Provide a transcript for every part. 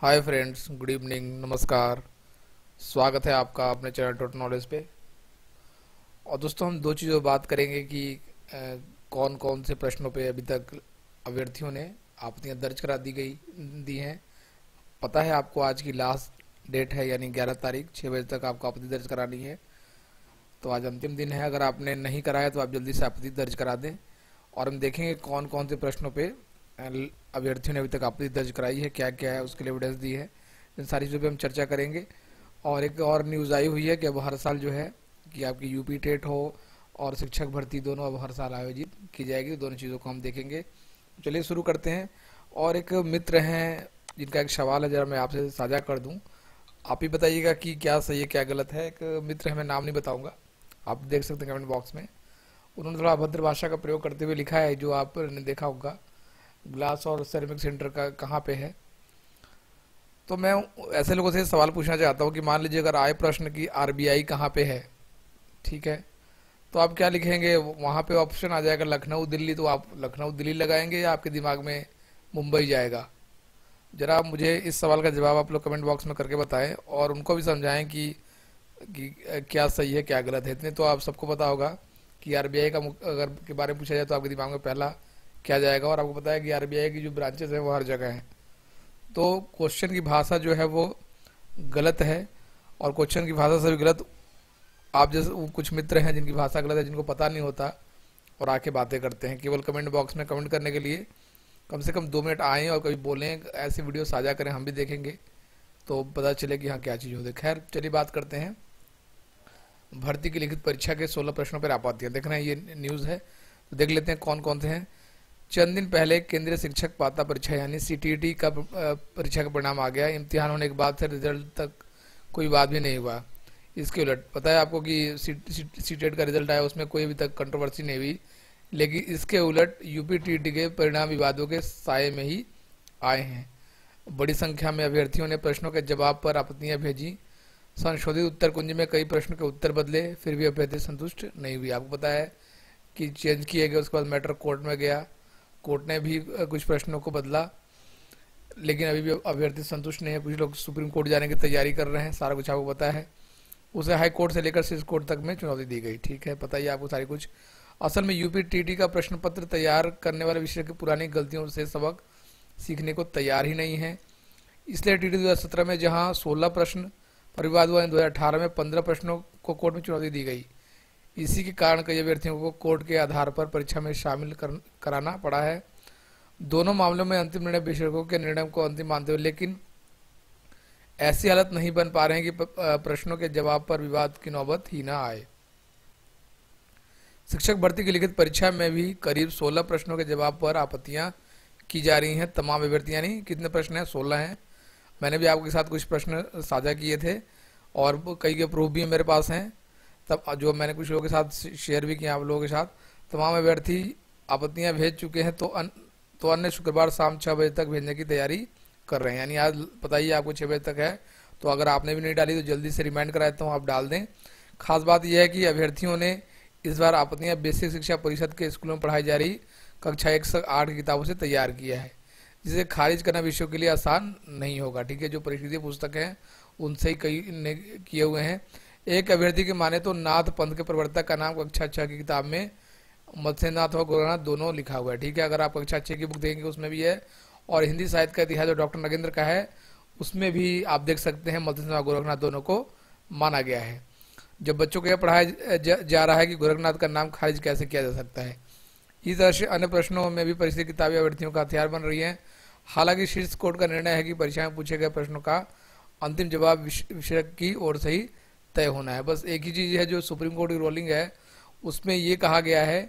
Hi friends, good evening, नमस्कार। स्वागत है आपका अपने चैनल टोटल नॉलेज पे। और दोस्तों, हम दो चीज़ों पर बात करेंगे कि कौन कौन से प्रश्नों पे अभी तक अभ्यर्थियों ने आपत्तियां दर्ज करा दी हैं। पता है आपको आज की लास्ट डेट है, यानी 11 तारीख 6 बजे तक आपको आपत्ति दर्ज करानी है। तो आज अंतिम दिन है। अगर आपने नहीं कराया तो आप जल्दी से आपत्ति दर्ज करा दें। और हम देखेंगे कौन कौन से प्रश्नों पे अभ्यर्थियों ने अभी तक आपत्ति दर्ज कराई है, क्या क्या है, उसके लिए एविडेंस दी है। इन सारी चीज़ों पे हम चर्चा करेंगे। और एक और न्यूज़ आई हुई है कि अब हर साल जो है कि आपकी यूपी टेट हो और शिक्षक भर्ती दोनों अब हर साल आयोजित की जाएगी। दोनों चीज़ों को हम देखेंगे। चलिए शुरू करते हैं। और एक मित्र हैं जिनका एक सवाल है, जरा मैं आपसे साझा कर दूं। आप ही बताइएगा कि क्या सही है क्या गलत है। एक मित्र है, मैं नाम नहीं बताऊंगा, आप देख सकते हैं कमेंट बॉक्स में। उन्होंने थोड़ा अभद्र भाषा का प्रयोग करते हुए लिखा है, जो आपने देखा होगा, ग्लास और सेरेमिक सेंटर का कहाँ पे है। तो मैं ऐसे लोगों से सवाल पूछना चाहता हूँ कि मान लीजिए अगर आए प्रश्न की आरबीआई कहाँ पे है, ठीक है, तो आप क्या लिखेंगे? वहाँ पे ऑप्शन आ जाएगा लखनऊ दिल्ली, तो आप लखनऊ दिल्ली लगाएंगे या आपके दिमाग में मुंबई जाएगा? जरा आप मुझे इस सवाल का जवाब आप लोग कमेंट बॉक्स में करके बताएं और उनको भी समझाएं कि क्या सही है क्या गलत है। इतने तो आप सबको पता होगा कि आरबीआई का अगर के बारे में पूछा जाए तो आपके दिमाग में पहला क्या जाएगा। और आपको पता है कि आरबीआई की जो ब्रांचेस हैं वो हर जगह हैं। तो क्वेश्चन की भाषा जो है वो गलत है। और क्वेश्चन की भाषा से भी गलत, आप जैसे वो कुछ मित्र हैं जिनकी भाषा गलत है, जिनको पता नहीं होता और आके बातें करते हैं। केवल कमेंट बॉक्स में कमेंट करने के लिए कम से कम 2 मिनट आएँ और कभी बोलें, ऐसी वीडियो साझा करें, हम भी देखेंगे तो पता चले कि हाँ क्या चीज़ होती है। खैर चलिए बात करते हैं। भर्ती की लिखित परीक्षा के 16 प्रश्नों पर आपत्तियां। देख रहे हैं ये न्यूज़ है, तो देख लेते हैं कौन कौन से हैं। चंद दिन पहले केंद्रीय शिक्षक पात्रता परीक्षा यानी सीटीईटी का परीक्षा का परिणाम आ गया। इम्तिहान होने के बाद से रिजल्ट तक कोई बात भी नहीं हुआ। इसके उलट पता है आपको कि सीटेट का रिजल्ट आया, उसमें कोई अभी तक कंट्रोवर्सी नहीं हुई। लेकिन इसके उलट यूपी टीटी के परिणाम विवादों के साये में ही आए हैं। बड़ी संख्या में अभ्यर्थियों ने प्रश्नों के जवाब पर आपत्तियां भेजी। संशोधित उत्तर कुंज में कई प्रश्नों के उत्तर बदले, फिर भी अभ्यर्थी संतुष्ट नहीं हुई। आपको पता है कि चेंज किया गया, उसके बाद मैटर कोर्ट में गया, कोर्ट ने भी कुछ प्रश्नों को बदला, लेकिन अभी भी अभ्यर्थी संतुष्ट नहीं है। कुछ लोग सुप्रीम कोर्ट जाने की तैयारी कर रहे हैं, सारा कुछ आपको पता है। उसे हाई कोर्ट से लेकर शीर्ष कोर्ट तक में चुनौती दी गई। ठीक है, पता ही आपको सारी कुछ। असल में यूपी टीटी का प्रश्न पत्र तैयार करने वाले विषय की पुरानी गलतियों से सबक सीखने को तैयार ही नहीं है। इसलिए टीटी 2017 में जहां 16 प्रश्न पर विवाद हुआ, 2018 में 15 प्रश्नों को कोर्ट में चुनौती दी गई। इसी के कारण कई अभ्यर्थियों को कोर्ट के आधार पर परीक्षा में शामिल कराना पड़ा है। दोनों मामलों में अंतिम निर्णय विशेषज्ञों के निर्णय को अंतिम मानते हुए, लेकिन ऐसी हालत नहीं बन पा रहे हैं कि प्रश्नों के जवाब पर विवाद की नौबत ही ना आए। शिक्षक भर्ती की लिखित परीक्षा में भी करीब 16 प्रश्नों के जवाब पर आपत्तियां की जा रही हैं। तमाम अभ्यर्थियां नहीं, कितने प्रश्न हैं? 16 हैं। मैंने भी आपके साथ कुछ प्रश्न साझा किए थे और कई के प्रूफ भी मेरे पास हैं, तब जो मैंने कुछ लोगों के साथ शेयर भी किया आप लोगों के साथ। तमाम अभ्यर्थी आपत्तियां भेज चुके हैं, तो अन्य शुक्रवार शाम 6 बजे तक भेजने की तैयारी कर रहे हैं। यानी आज पता ही आपको 6 बजे तक है, तो अगर आपने भी नहीं डाली तो जल्दी से रिमाइंड करा देता हूँ, आप डाल दें। खास बात यह है कि अभ्यर्थियों ने इस बार आपत्तियां बेसिक शिक्षा परिषद के स्कूलों में पढ़ाई जा रही कक्षा 1 से 8 की किताबों से तैयार किया है, जिसे खारिज करना विषयों के लिए आसान नहीं होगा। ठीक है, जो परिषदीय पुस्तक हैं उनसे ही कई ने किए हुए हैं। एक अभ्यर्थी के माने तो नाथ पंथ के प्रवर्तक का नाम कक्षा 6 की किताब में मत्स्यनाथ और गोरखनाथ दोनों लिखा हुआ है। ठीक है, अगर आप कक्षा 6 की बुक देखेंगे उसमें भी है। और हिंदी साहित्य का इतिहास जो डॉक्टर नगेंद्र का है उसमें भी आप देख सकते हैं मत्स्यनाथ और गोरखनाथ दोनों को माना गया है। जब बच्चों को यह पढ़ाया जा रहा है कि गोरखनाथ का नाम खारिज कैसे किया जा सकता है। इस तरह से अन्य प्रश्नों में भी परिषद किताबें अभ्यर्थियों का हथियार बन रही हैं। हालांकि शीर्ष कोर्ट का निर्णय है कि परीक्षा में पूछे गए प्रश्नों का अंतिम जवाब विषय की ओर से ही तय होना है। बस एक ही चीज़ है, जो सुप्रीम कोर्ट की रूलिंग है उसमें ये कहा गया है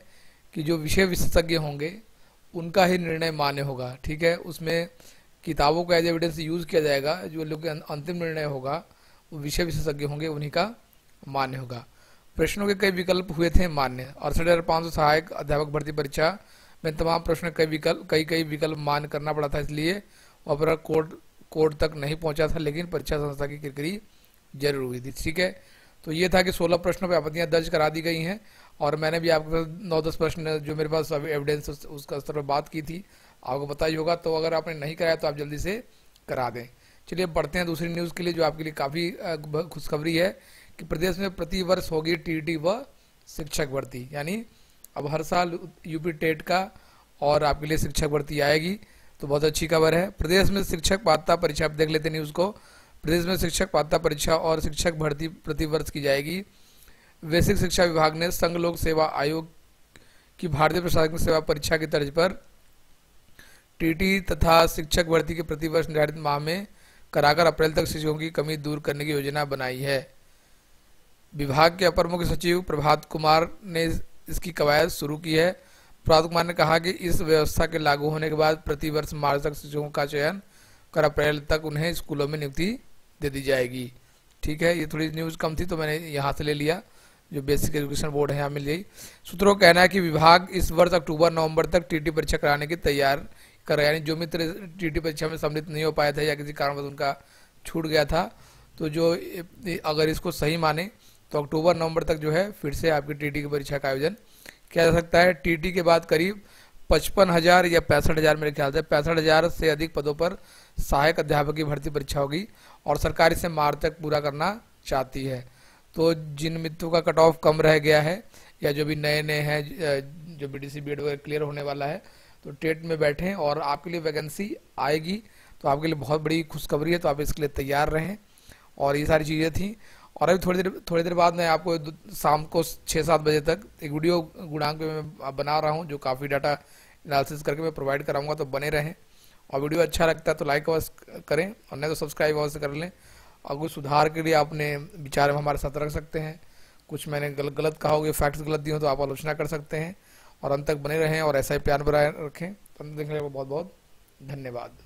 कि जो विषय विशेषज्ञ होंगे उनका ही निर्णय मान्य होगा। ठीक है, उसमें किताबों का एज एविडेंस यूज़ किया जाएगा। जो लोग अंतिम निर्णय होगा वो विषय विशेषज्ञ होंगे, उन्हीं का मान्य होगा। प्रश्नों के कई विकल्प हुए थे मान्य। 68,500 सहायक अध्यापक भर्ती परीक्षा में तमाम प्रश्न कई विकल्प मान्य करना पड़ा था, इसलिए वहाँ पर कोर्ट तक नहीं पहुंचा था, लेकिन परीक्षा संस्था की किरकिरी जरूर हुई थी। ठीक है, तो ये था कि 16 प्रश्नों पर आपत्तियां दर्ज करा दी गई हैं। और मैंने भी आपके 9-10 प्रश्न जो मेरे पास एविडेंस उसका स्तर पर बात की थी, आपको पता ही होगा। तो अगर आपने नहीं कराया तो आप जल्दी से करा दें। चलिए पढ़ते हैं दूसरी न्यूज़ के लिए, जो आपके लिए काफ़ी खुशखबरी है कि प्रदेश में प्रति वर्ष होगी टीईटी व शिक्षक भर्ती। यानी अब हर साल यूपी टेट का और आपके लिए शिक्षक भर्ती आएगी, तो बहुत अच्छी खबर है। प्रदेश में शिक्षक पात्रता परीक्षा, देख लेते हैं न्यूज़ को। प्रदेश में शिक्षक पात्रता परीक्षा और शिक्षक भर्ती प्रति वर्ष की जाएगी। बेसिक शिक्षा विभाग ने संघ लोक सेवा आयोग की भारतीय प्रशासनिक सेवा परीक्षा की तर्ज पर टीटी तथा शिक्षक भर्ती के प्रति वर्ष निर्धारित माह में कराकर अप्रैल तक शिक्षकों की कमी दूर करने की योजना बनाई है। विभाग के अपर मुख्य सचिव प्रभात कुमार ने इसकी कवायद शुरू की है। प्रभात कुमार ने कहा कि इस व्यवस्था के लागू होने के बाद प्रति वर्ष मार्च तक शिक्षकों का चयन कर अप्रैल तक उन्हें स्कूलों में नियुक्ति दे दी जाएगी। ठीक है, ये थोड़ी न्यूज़ कम थी तो मैंने यहाँ से ले लिया, जो बेसिक एजुकेशन बोर्ड है यहाँ मिल गई। सूत्रों का कहना है कि विभाग इस वर्ष अक्टूबर नवंबर तक टीटी परीक्षा कराने की तैयार कर रहा है। यानी जो मित्र टीटी परीक्षा में सम्मिलित नहीं हो पाए थे या किसी कारणवश उनका छूट गया था, तो जो अगर इसको सही माने तो अक्टूबर नवंबर तक जो है फिर से आपकी टीटी की परीक्षा का आयोजन किया जा सकता है। टीटी के बाद करीब 55,000 या 65,000, मेरे ख्याल से 65,000 से अधिक पदों पर सहायक अध्यापक की भर्ती परीक्षा होगी और सरकार इसे मार्च तक पूरा करना चाहती है। तो जिन मित्रों का कट ऑफ कम रह गया है या जो भी नए नए हैं, जो बीडीसी बीएड वगैरह क्लियर होने वाला है, तो टेट में बैठें और आपके लिए वैकेंसी आएगी, तो आपके लिए बहुत बड़ी खुशखबरी है। तो आप इसके लिए तैयार रहें। और ये सारी चीज़ें थी। और अभी थोड़ी देर बाद मैं आपको शाम को 6-7 बजे तक एक वीडियो गुणांक पे मैं बना रहा हूँ, जो काफ़ी डाटा एनालिसिस करके मैं प्रोवाइड कराऊंगा, तो बने रहें। और वीडियो अच्छा लगता है तो लाइक अवश्य करें और नहीं तो सब्सक्राइब अवश्य कर लें। और कुछ सुधार के लिए अपने विचार में हमारे साथ रख सकते हैं। कुछ मैंने गलत कहा होगा, फैक्ट्स गलत दिए हो तो आप आलोचना कर सकते हैं। और अंत तक बने रहें और ऐसा ही प्यार बनाए रखें। तो अंत देखने को बहुत बहुत धन्यवाद।